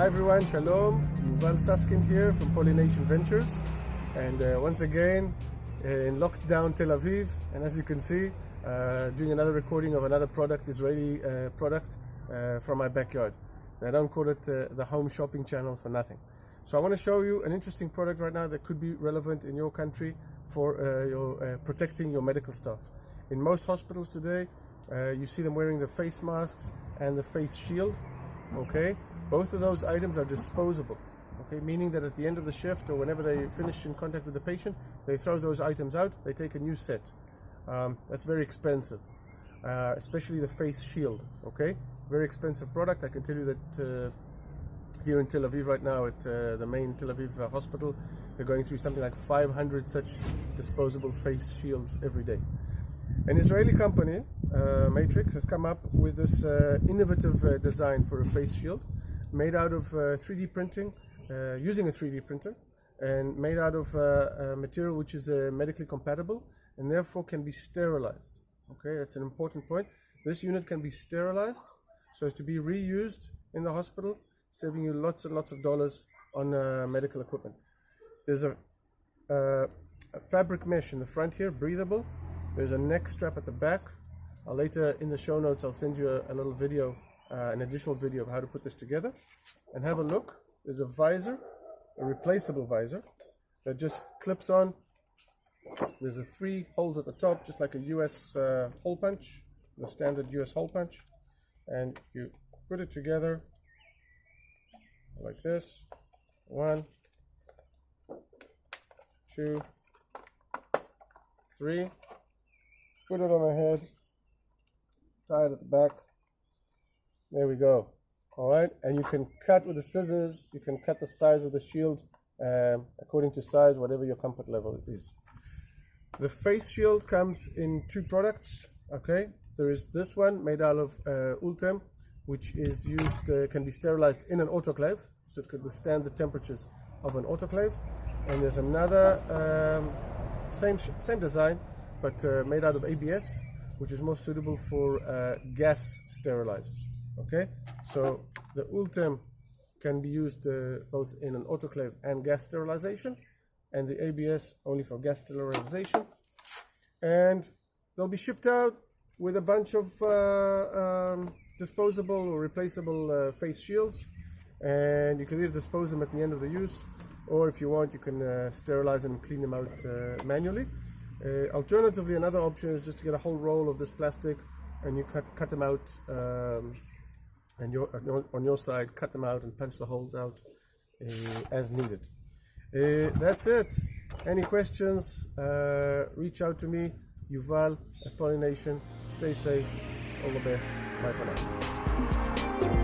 Hi everyone, Shalom. Yuval Susskind here from Pollination Ventures, and once again in lockdown Tel Aviv, and as you can see, doing another recording of another product, Israeli product from my backyard. And I don't call it the home shopping channel for nothing. So I want to show you an interesting product right now that could be relevant in your country for your protecting your medical staff. In most hospitals today, you see them wearing the face masks and the face shield. Okay, both of those items are disposable. Okay, meaning that at the end of the shift or whenever they finish in contact with the patient, they throw those items out, they take a new set. That's very expensive, especially the face shield. Okay, very expensive product. I can tell you that here in Tel Aviv right now at the main Tel Aviv hospital, they're going through something like 500 such disposable face shields every day. An Israeli company, Matrix, has come up with this innovative design for a face shield made out of 3D printing, using a 3D printer, and made out of a material which is medically compatible and therefore can be sterilized. Okay, that's an important point. This unit can be sterilized so as to be reused in the hospital, saving you lots and lots of dollars on medical equipment. There's a fabric mesh in the front here, breathable. There's a neck strap at the back. Later in the show notes, I'll send you a little video, an additional video of how to put this together. And have a look. There's a visor, a replaceable visor, that just clips on. There's 3 holes at the top, just like a US hole punch, the standard US hole punch. And you put it together like this. 1, 2, 3. Put it on the head, tie it at the back. There we go. All right, and you can cut with the scissors. You can cut the size of the shield according to size, whatever your comfort level is. The face shield comes in 2 products. Okay, there is this one made out of Ultem, which is used, can be sterilized in an autoclave, so it could withstand the temperatures of an autoclave. And there's another same design, but made out of ABS, which is more suitable for gas sterilizers. Okay, so the Ultem can be used both in an autoclave and gas sterilization, and the ABS only for gas sterilization. And they'll be shipped out with a bunch of disposable or replaceable face shields, and you can either dispose them at the end of the use, or if you want, you can sterilize them and clean them out manually. Alternatively, another option is just to get a whole roll of this plastic, and you cut them out, and on your side, cut them out and punch the holes out as needed. That's it. Any questions? Reach out to me, Yuval at Pollination. Stay safe. All the best. Bye for now.